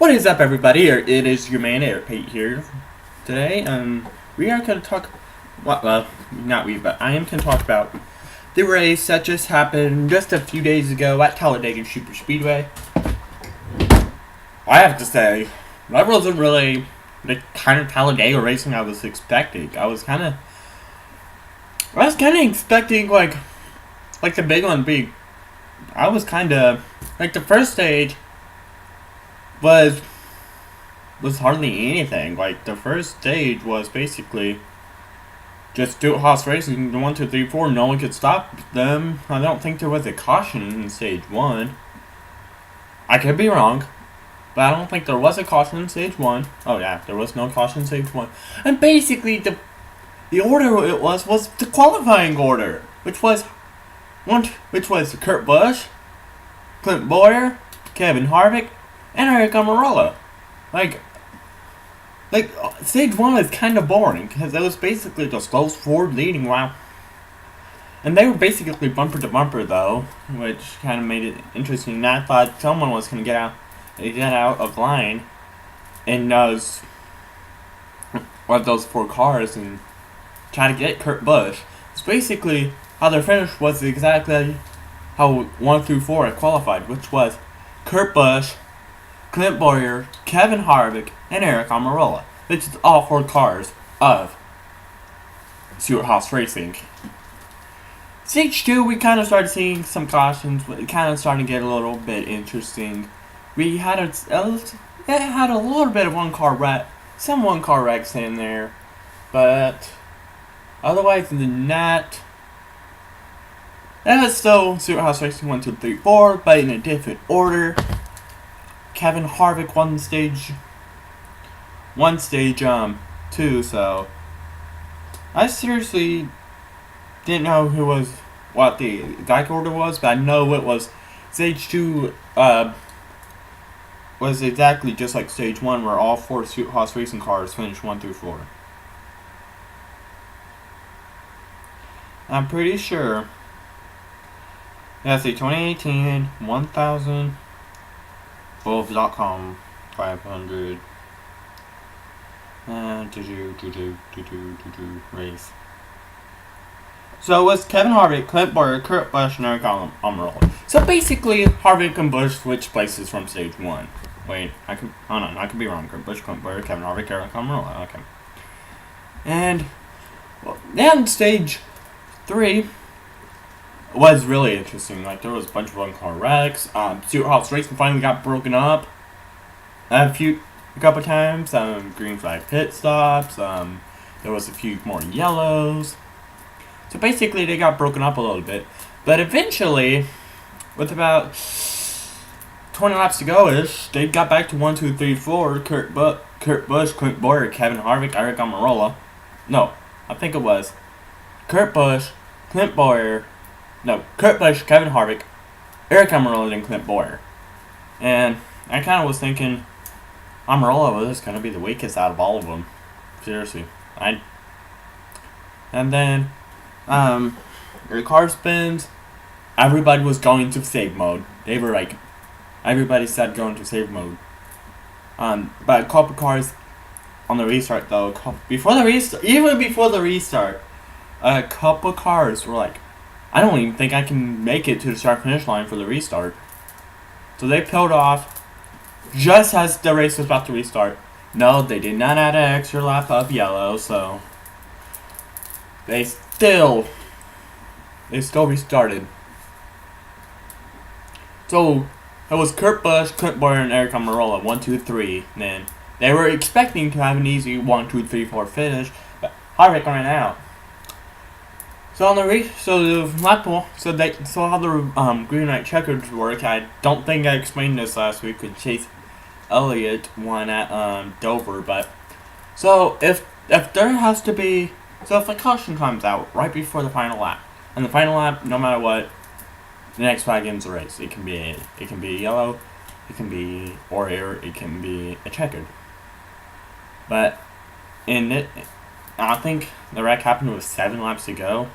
What is up, everybody? It is your man Airpate here. Today, we are going to talk. Well, not we, but I am going to talk about the race that just happened just a few days ago at Talladega Super Speedway. I have to say, that wasn't really the kind of Talladega racing I was expecting. I was kind of expecting like the big one be. I was kind of like the first stage was hardly anything. Like, the first stage was basically just two horse racing, 1, 2, 3, 4. No one could stop them. I don't think there was a caution in stage 1. I could be wrong, but I don't think there was a caution in stage 1. Oh yeah, there was no caution in stage 1. And basically the order it was the qualifying order, which was Kurt Busch, Clint Bowyer, Kevin Harvick, and Eric Almirola. Like, stage 1 was kind of boring, because it was basically just those four leading, wow. And they were basically bumper to bumper, though, which kind of made it interesting. And I thought someone was going to get out of line in those four cars and try to get Kurt Busch. It's basically how their finish was exactly how 1 through 4 had qualified, which was Kurt Busch, Clint Bowyer, Kevin Harvick, and Eric Almirola, which is all four cars of Stewart Haas Racing. Stage 2, we kind of started seeing some cautions. It kind of started to get a little bit interesting. We had it had a little bit of some one-car wrecks in there, but otherwise than that, it was still Stewart Haas Racing 1, 2, 3, 4, but in a different order. Kevin Harvick won stage 2, so I seriously didn't know what the exact order was, but I know it was stage 2 was exactly just like stage 1, where all four Stewart Haas Racing cars finished 1 through 4. I'm pretty sure that's a 2018 1000 Wolves.com 500 race. So it was Kevin Harvick, Clint Bowyer, Kurt Busch, and Eric Almirola. So basically, Harvick and Busch switched places from stage 1. Wait, I could be wrong. Kurt Busch, Clint Bowyer, Kevin Harvick, Eric Almirola. Okay. And then stage 3 was really interesting. Like, there was a bunch of one-car wrecks. Stewart Haas Racing finally got broken up a couple times. Green flag pit stops. There was a few more yellows. So basically, they got broken up a little bit. But eventually, with about 20 laps to go-ish, they got back to 1, 2, 3, 4. Kurt Busch, Clint Bowyer, Kevin Harvick, Eric Almirola. No, I think it was Kurt Busch, Clint Bowyer. No, Kurt Busch, Kevin Harvick, Eric Almirola, and Clint Bowyer. And I kind of was thinking Almirola was going to be the weakest out of all of them. Seriously. And then, the car spins. Everybody was going to save mode. They were like, everybody said going to save mode. But a couple cars on the restart, though, even before the restart, a couple cars were like, I don't even think I can make it to the start-finish line for the restart. So they peeled off just as the race was about to restart. No, they did not add an extra lap of yellow, so they still restarted. So it was Kurt Busch, Clint Bowyer, and Eric Almirola, 1, 2, 3. Then they were expecting to have an easy 1, 2, 3, 4 finish, but Harvick ran out. So on the how the green light checkers work. I don't think I explained this last week when Chase Elliott won at Dover, but so if a caution comes out right before the final lap, and the final lap, no matter what, the next flag ends the race. It can be yellow, it can be it can be a checkered. But I think the wreck happened with 7 laps to go.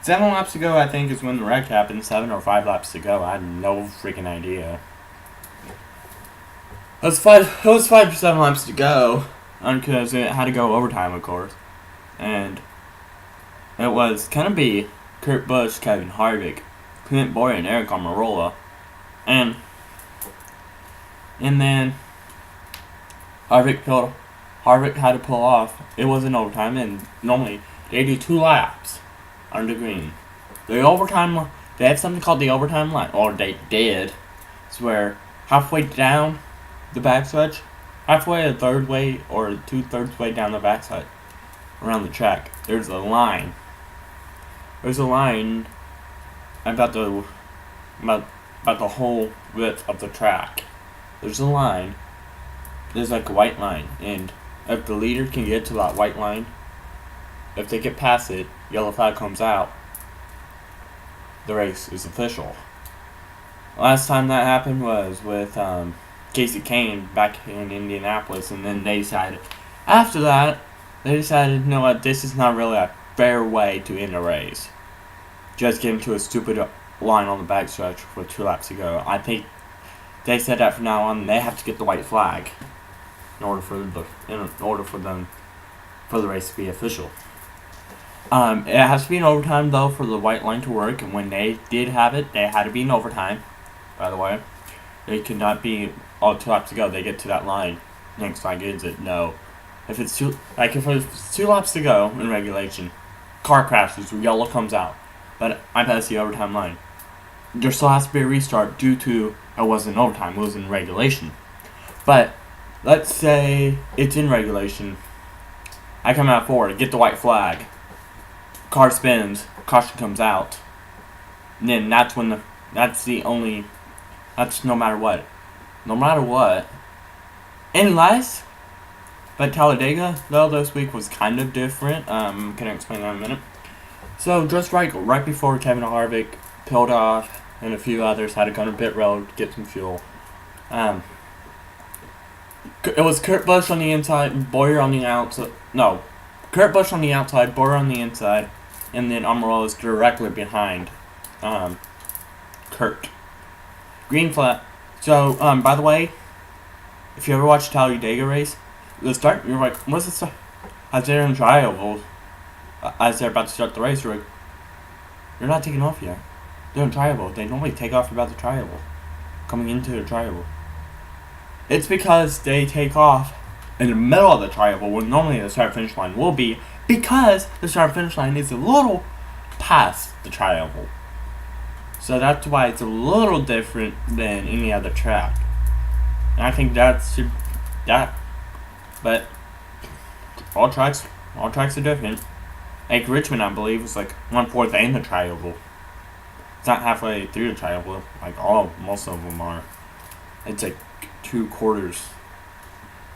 7 laps to go, I think, is when the wreck happened. 7 or 5 laps to go. I had no freaking idea. It was 5 to 7 laps to go, because it had to go overtime, of course, and it was gonna be Kurt Busch, Kevin Harvick, Clint Bowyer, and Eric Almirola, and then Harvick had to pull off. It was in overtime, and normally they do 2 laps on the green. They had something called the overtime line, or they did. It's where halfway down the backstretch, halfway a third way or 2/3 way down the backside around the track, there's a line. There's a line about the whole width of the track. There's a line. There's like a white line, and if the leader can get to that white line, if they get past it, yellow flag comes out. The race is official. Last time that happened was with Casey Kane back in Indianapolis, and then after that, they decided, you know what, this is not really a fair way to end a race. Just get into a stupid line on the backstretch with 2 laps to go. I think they said that from now on, they have to get the white flag in order for the race to be official. It has to be in overtime, though, for the white line to work, and when they did have it, they had to be in overtime, by the way. They could not be all 2 laps to go, they get to that line, next flag ends it, no. If it's 2 laps to go in regulation, car crashes, yellow comes out, but I passed the overtime line. There still has to be a restart due to it wasn't overtime, it was in regulation. But let's say it's in regulation. I come out forward, get the white flag. Car spins, caution comes out. And then that's no matter what. No matter what. Unless, but Talladega, though, this week was kind of different. Can I explain that in a minute? So, just right before Kevin Harvick peeled off, and a few others had to go to pit road to get some fuel. It was Kurt Busch on the inside, Bowyer on the outside. No, Kurt Busch on the outside, Bowyer on the inside, and then Almirola is directly behind Kurt. Green flag. So, by the way, if you ever watch Talladega race, the start, you're like, what's the start? As they're in trial, as they're about to start the race, you're like, you're not taking off yet. They're in trial. They normally take off about the trial. Coming into the trial. It's because they take off in the middle of the trial when normally the start finish line will be, because the start finish line is a little past the trial. So that's why it's a little different than any other track. And I think but all tracks are different. Like Richmond, I believe, is like 1/4 in the trial. It's not halfway through the trial. Like most of them are. It's like 2/4.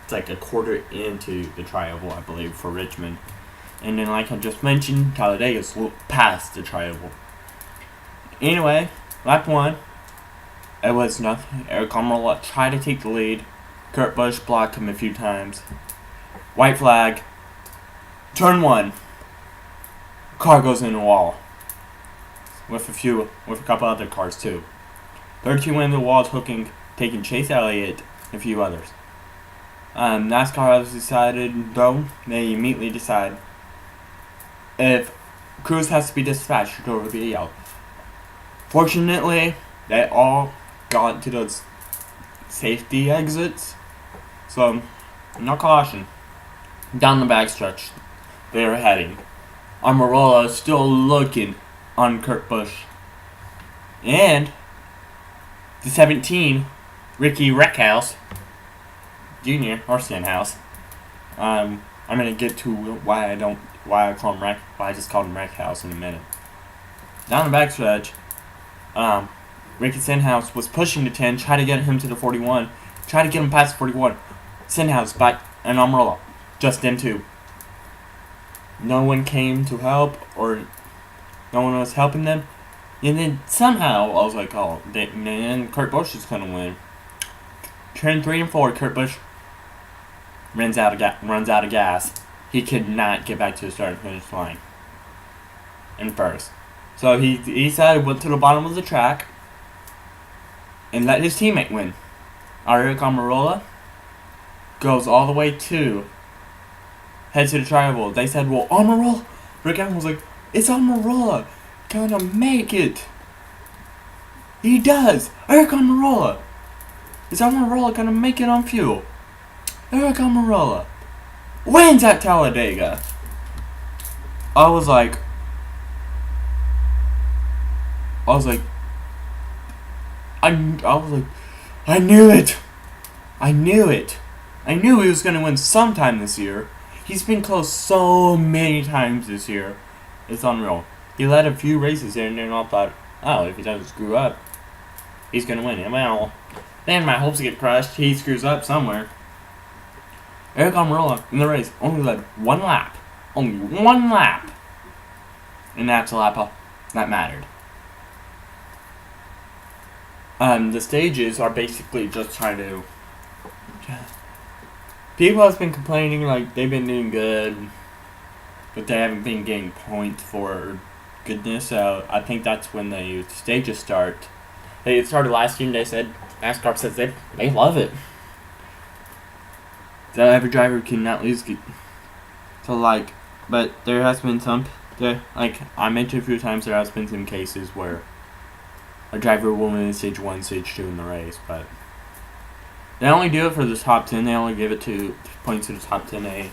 It's like a quarter into the trial, I believe, for Richmond. And then, like I just mentioned, Talladega is past the trial. Anyway, lap 1. It was nothing. Eric Almirola tried to take the lead. Kurt Busch blocked him a few times. White flag. Turn 1. Car goes in the wall. With a couple other cars too. 32 went in the wall, taking Chase Elliott and a few others. NASCAR has decided, though, they immediately decide if crews has to be dispatched to go over the yellow. Fortunately, they all got to those safety exits, so no caution. Down the backstretch, they are heading. Almirola is still looking on Kurt Busch. And the 17, Ricky Reckhouse Jr. or Stenhouse. I'm gonna get to why I just called him Reckhouse in a minute. Down the backstretch, Ricky Stenhouse was pushing the 10, tried to get him to the 41, tried to get him past the 41. Stenhouse back and Almirola, just them two. No one came to help, or no one was helping them. And then somehow, I was like, oh, then Kurt Busch is going to win. Turn 3 and 4, Kurt Busch runs out of gas. He could not get back to the start and finish line in first. So he decided went to the bottom of the track and let his teammate win. Eric Almirola goes all the way to, heads to the tribal. They said, well, Amarola. Rick Allen was like, it's Amarola gonna make it. He does. Eric Amarola. Is Amarola gonna make it on fuel? Eric Amarola wins at Talladega. I was like, I was like, I knew it. I knew it. I knew he was going to win sometime this year. He's been close so many times this year. It's unreal. He led a few races there, and then I thought, oh, if he doesn't screw up, he's going to win. And well, then my hopes get crushed. He screws up somewhere. Eric Almirola in the race only led one lap. Only one lap. And that's a lap that mattered. The stages are basically just trying to... People have been complaining like they've been doing good, but they haven't been getting points for goodness. So I think that's when the stages start. They started last year and they said, NASCAR says they love it. So every driver can at least get... So like, but there has been some... like I mentioned a few times, there has been some cases where a driver will win stage 1, stage 2 in the race, but they only do it for the top 10. They only give it to points to the top 10A.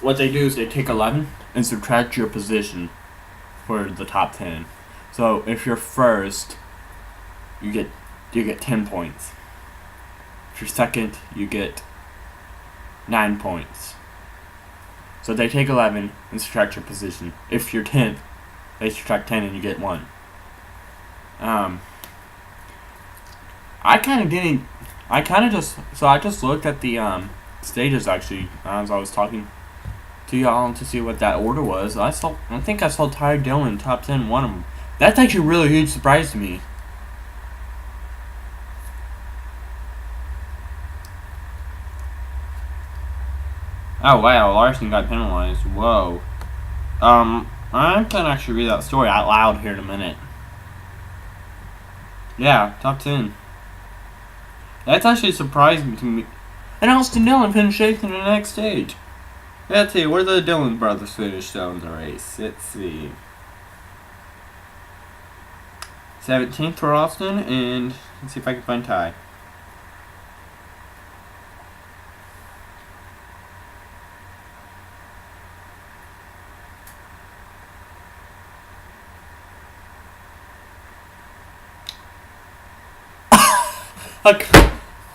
What they do is they take 11 and subtract your position for the top 10. So if you're first, you get 10 points. If you're second, you get 9 points. So they take 11 and subtract your position. If you're 10th, they subtract 10 and you get 1. I just looked at the stages actually as I was talking to y'all to see what that order was. I think I saw Ty Dillon top 10 one of them. That's actually a really huge surprise to me. Oh wow, Larson got penalized. Whoa. I'm gonna actually read that story out loud here in a minute. Yeah, top 10. That's actually surprising to me. And Austin Dillon finished 8th in the next stage. Let's see, where the Dillon brothers finished though in the race. Let's see. 17th for Austin, and let's see if I can find Ty.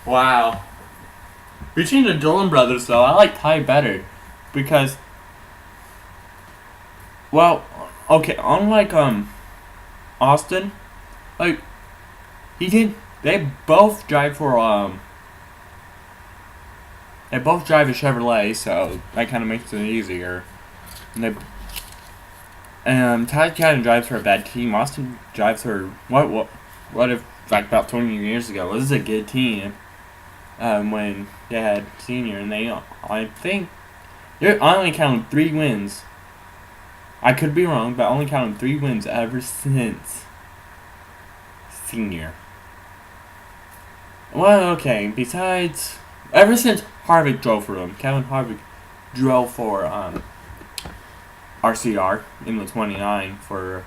Wow. Between the Dillon brothers, though, I like Ty better because, well, okay, unlike Austin, like they both drive for they both drive a Chevrolet, so that kind of makes it easier. And Ty kind of drives for a bad team. Austin drives for what if like about 20 years ago was a good team. When they had senior, and I think they're only counting 3 wins. I could be wrong, but only counting 3 wins ever since senior. Well, okay. Besides, ever since Harvick drove for them, Kevin Harvick drove for RCR in the 29 for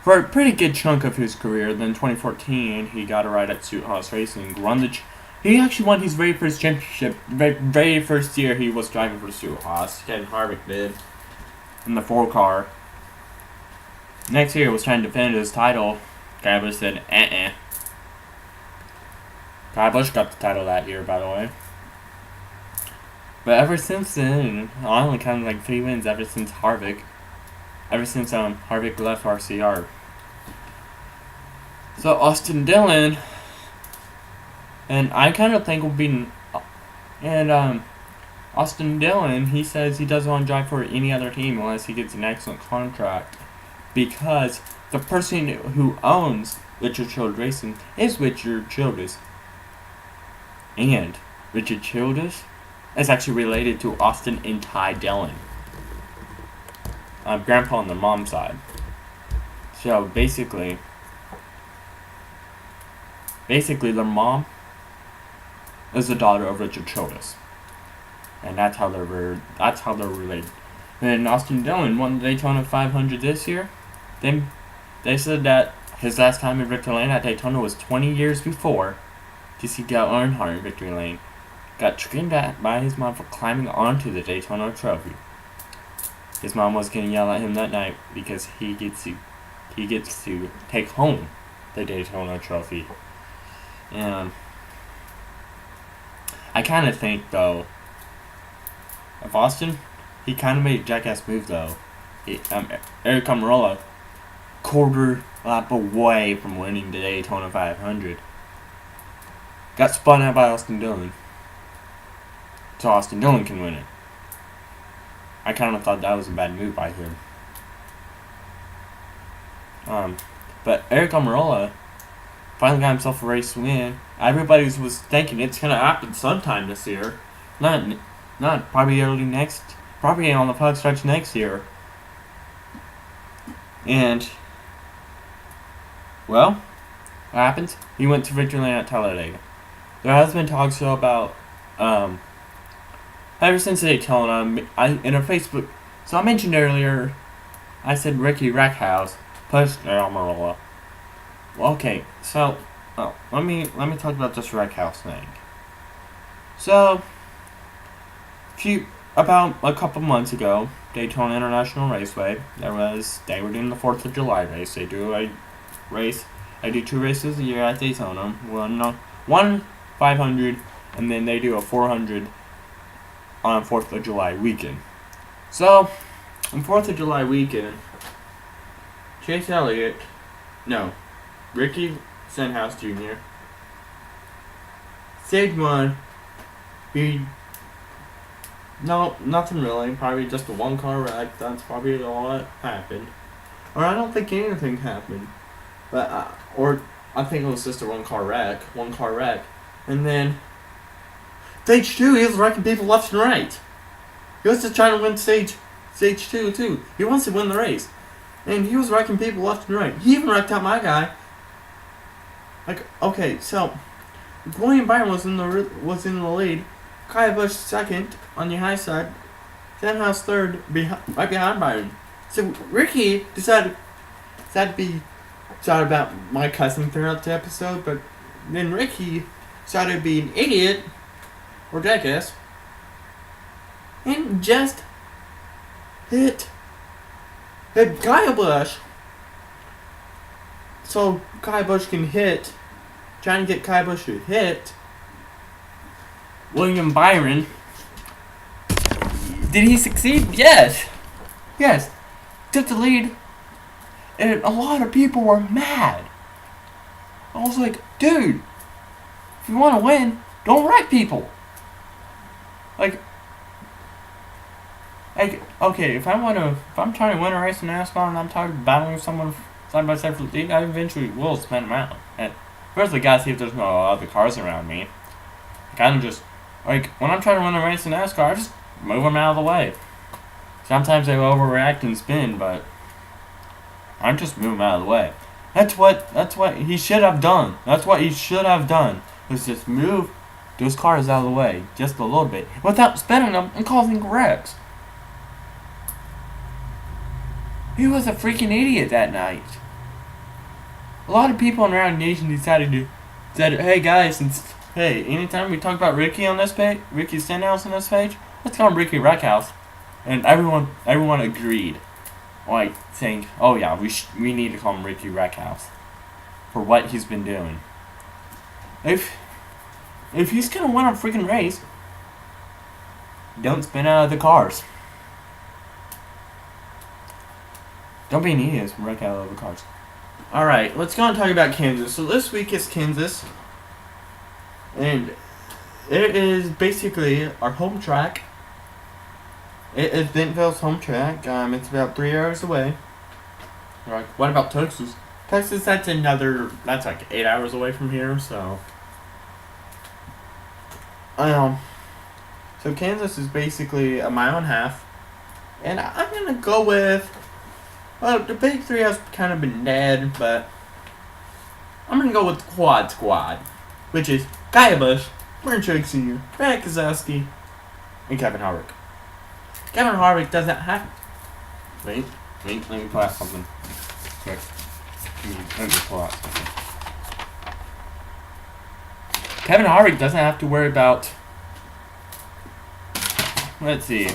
a pretty good chunk of his career. Then 2014, he got a ride at Suit Haas Racing, he actually won his very first championship. Very first year he was driving for Suit Haas. Kevin Harvick did in the 4 car. Next year he was trying to defend his title. Kyle Busch said, Kyle Busch got the title that year, by the way. But ever since then, I only counted like 3 wins ever since Harvick. Ever since Harvick left RCR. So Austin Dillon, and I kind of think will be, and Austin Dillon, he says he doesn't want to drive for any other team unless he gets an excellent contract, because the person who owns Richard Childress Racing is Richard Childress, and Richard Childress is actually related to Austin and Ty Dillon. Grandpa on the mom's side. So basically their mom is the daughter of Richard Childress, and that's how they're related. And Austin Dillon won the Daytona 500 this year. Then they said that his last time in victory lane at Daytona was 20 years before. To see Dale Earnhardt in victory lane, got screamed at by his mom for climbing onto the Daytona trophy. His mom was gonna yell at him that night because he gets to take home the Daytona trophy. And I kind of think, though, of Austin, he kind of made a jackass move, though. Eric Almirola, quarter lap away from winning the Daytona 500, got spun out by Austin Dillon, so Austin Dillon can win it. I kind of thought that was a bad move by him. But Eric Almirola finally got himself a race win. Everybody was thinking it's gonna happen sometime this year, not probably probably on the plug stretch next year. And well, what happens? He went to victory lane at Talladega. There has been talks about ever since Daytona. In a Facebook, so I mentioned earlier, I said Ricky Rackhouse pushed Almirola. Well, okay, so let me talk about this Rackhouse thing. So, about a couple months ago, Daytona International Raceway, they were doing the 4th of July race. They do a race. They do 2 races a year at Daytona. One 500, and then they do a 400 on 4th of July weekend. So, on 4th of July weekend, Ricky Stenhouse Jr. Stage 1, nothing really, probably just a 1-car wreck. That's probably all that happened. Or I don't think anything happened. But, or I think it was just a 1-car wreck. And then, stage 2, he was wrecking people left and right. He was just trying to win stage 2 too. He wants to win the race. And he was wrecking people left and right. He even wrecked out my guy. Like, okay, so William Byron was in the lead. Kyle Busch second on the high side. Stenhouse third, right behind Byron. So Ricky decided to be sorry about my cussing throughout the episode, but then Ricky decided to be an idiot or jackass and just hit Kyle Busch. So Kyle Busch can hit, trying to get Kyle Busch to hit William Byron. Did he succeed? Yes. Took the lead, and a lot of people were mad. I was like, dude, if you want to win, don't wreck people. Like, okay, if I'm trying to win a race in NASCAR and I'm battling with someone side by side for the lead, I eventually will spin them out. And first, I gotta see if there's no other cars around me. Kind of just, like, when I'm trying to win a race in NASCAR, I just move them out of the way. Sometimes they overreact and spin, but I'm just moving out of the way. That's what he should have done. Was just move those cars out of the way just a little bit without spinning them and causing wrecks. He was a freaking idiot that night. A lot of people around the nation said, hey guys, anytime we talk about Ricky on this page, Ricky Stenhouse on this page, let's call him Ricky Rackhouse. And everyone agreed, like saying, oh yeah, we need to call him Ricky Rackhouse for what he's been doing. If he's gonna win a freaking race, don't spin out of the cars. Don't be an idiot and wreck out of the cars. Alright, let's go and talk about Kansas. So this week is Kansas. And it is basically our home track. It is Bentonville's home track. It's about 3 hours away. Like, what about Texas? Texas, that's like 8 hours away from here, so. So Kansas is basically a mile and a half. And I'm gonna go with, well, the big three has kind of been dead, but I'm gonna go with the quad squad, which is Kyle Busch, Martin Truex Sr., Brad Keselowski, and Kevin Harvick. Kevin Harvick doesn't have... Wait, let me pull out something. Quick. Let me pull out something. Kevin Harvick doesn't have to worry about... Let's see.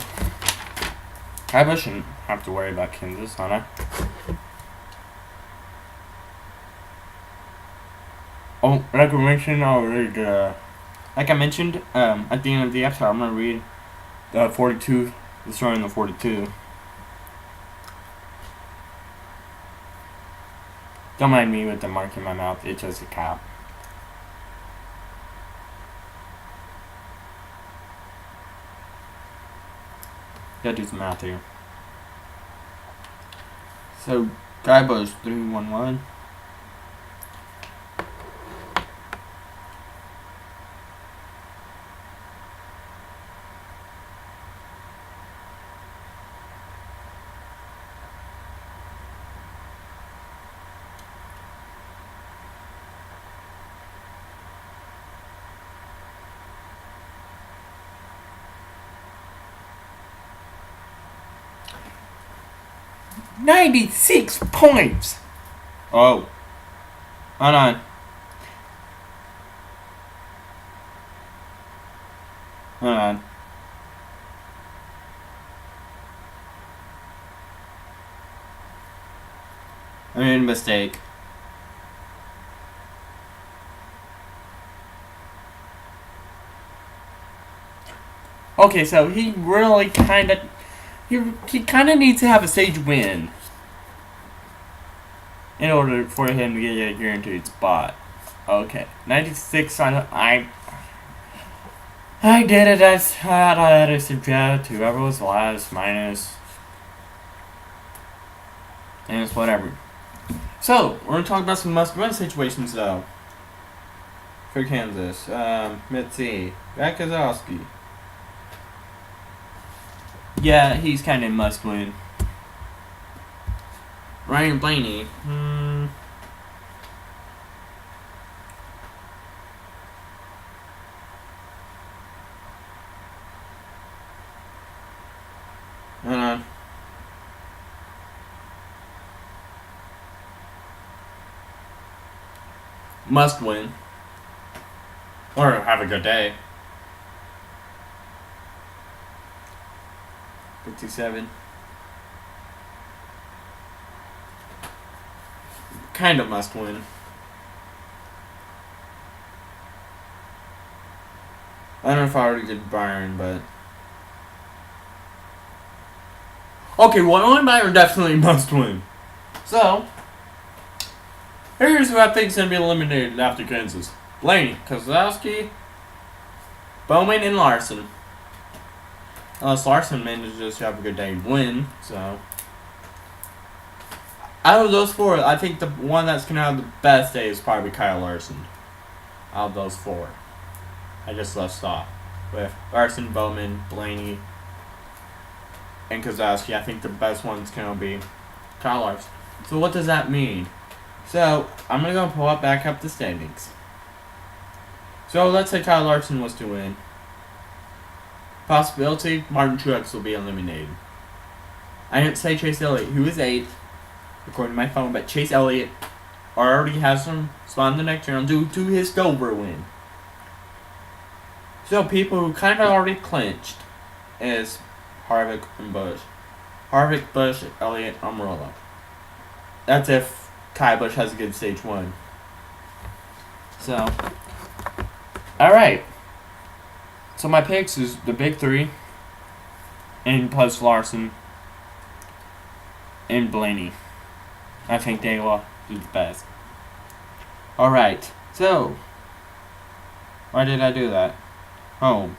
I shouldn't have to worry about Kansas, huh? Oh, like I mentioned, I'll read, like I mentioned, at the end of the episode, I'm gonna read the 42, the story in the 42. Don't mind me with the mark in my mouth, it's just a cap. Gotta do some math here. So, Guy Bush 311. $96 points! Oh. Hold on. Hold on. I made a mistake. Okay, so he really kinda... He kind of needs to have a stage win in order for him to get a guaranteed spot. Okay, 96 on I did it as I had to suggest whoever was last minus, and it's whatever. So we're gonna talk about some must-win situations though for Kansas. Let's see, Brad Keselowski. Yeah, he's kind of must win. Ryan Blaney. Must win. Or have a good day. 57. Kind of must win. I don't know if I already did Byron, but... Okay, well, only Byron definitely must win. So, here's who I think is going to be eliminated after Kansas. Blaney, Keselowski, Bowman, and Larson. Unless Larson manages to have a good day and win, so... Out of those four, I think the one that's going to have the best day is probably Kyle Larson. Out of those four. I just left off. With Larson, Bowman, Blaney, and Keselowski, I think the best one's going to be Kyle Larson. So what does that mean? So, I'm going to go pull back up the standings. So, let's say Kyle Larson was to win. Possibility, Martin Truex will be eliminated. I didn't say Chase Elliott, who is 8th, according to my phone, but Chase Elliott already has some spot in the next round due to his Dover win. So people who kind of already clinched is Harvick and Busch. Harvick, Busch, Elliott, Almirola. That's if Kyle Busch has a good stage 1. So, alright. So my picks is the big 3, and plus Larson and Blaney. I think they will do the best. Alright, so why did I do that? Home.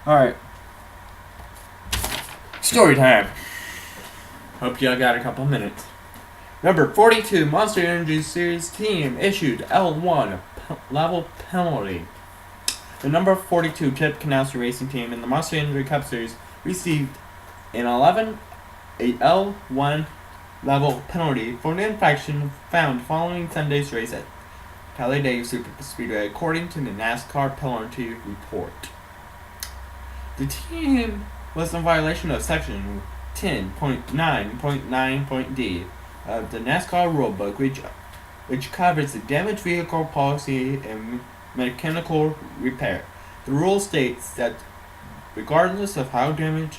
Alright. Story time. Hope y'all got a couple minutes. Number 42, Monster Energy Series team issued L1 level penalty. The number 42 Chip Ganassi Racing team in the Monster Energy Cup Series received an a L1 level penalty for an infraction found following Sunday's race at Talladega Superspeedway, according to the NASCAR penalty report. The team was in violation of Section 10.9.9.d of the NASCAR rulebook, which covers the damaged vehicle policy and mechanical repair. The rule states that regardless of how damage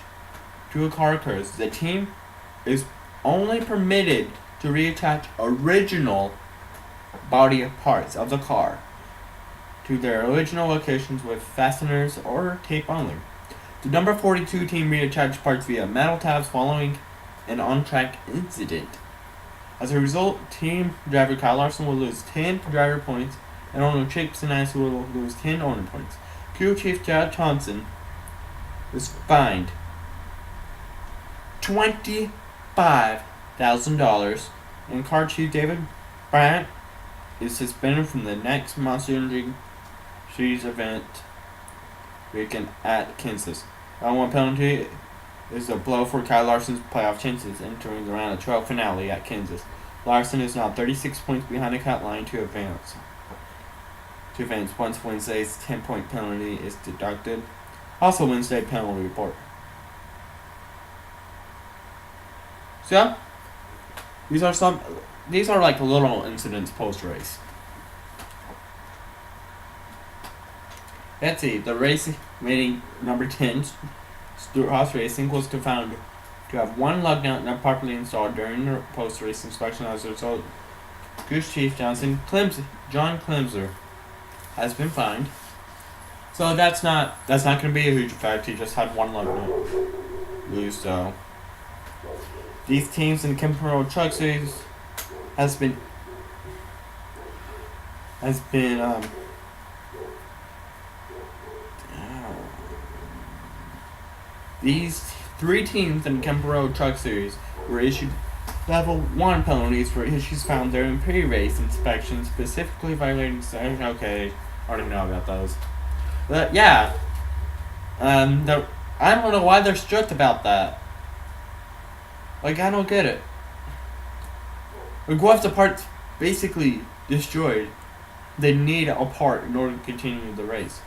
to a car occurs, the team is only permitted to reattach original body parts of the car to their original locations with fasteners or tape only. The number 42 team reattached parts via metal tabs following an on-track incident. As a result, team driver Kyle Larson will lose 10 driver points, and owner Chip Ganassi will lose 10 owner points. Crew Chief Chad Thompson was fined $25,000, and Car Chief David Bryant is suspended from the next Monster Energy Series event weekend at Kansas. One penalty is a blow for Kyle Larson's playoff chances entering the round of 12 finale at Kansas. Larson is now 36 points behind the cut line to advance. Once Wednesday's 10-point penalty is deducted. Also Wednesday penalty report. So, these are like little incidents post-race. Let's see, the race meeting number 10, Stuart Haas Racing, was found to have one lug nut not properly installed during the post-race inspection. As a result, Goose Chief John Clemser has been fined. So that's not going to be a huge effect. He just had one lug nut loose. So these teams in the Kemper Truck Series has been these three teams in the Kemper Truck Series were issued level 1 penalties for issues found during pre-race inspections, specifically violating section. Okay, already know about those. But yeah, I don't know why they're strict about that. Like, I don't get it. Like, what if the part's basically destroyed? They need a part in order to continue the race.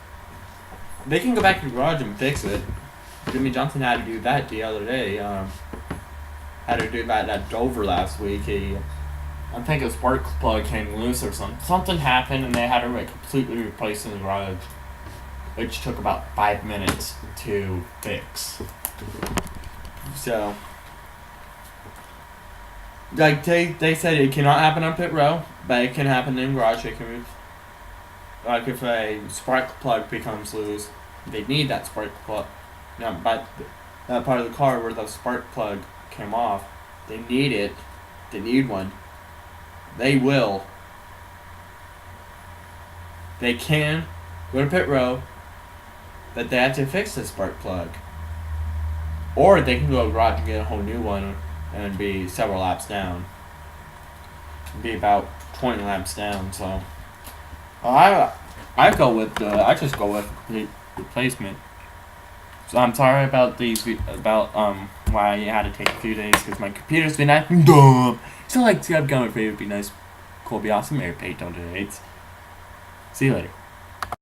They can go back to the garage and fix it. Jimmy Johnson had to do that the other day. Had to do that at Dover last week. I think a spark plug came loose or something. Something happened and they had to completely replace in the garage, which took about 5 minutes to fix. So, like they said, it cannot happen on pit row, but it can happen in the garage. It can, like if a spark plug becomes loose, they need that spark plug. Now, but that part of the car where the spark plug came off, they need it. They need one. They will. They can go to pit row, but they have to fix the spark plug. Or they can go to the garage and get a whole new one and be several laps down. Be about 20 laps down. So I just go with complete replacement. So I'm sorry about why I had to take a few days because my computer's been acting dumb. So like, I'm going for it would be nice. Cool, be awesome. Mary Pate, don't donate. See you later.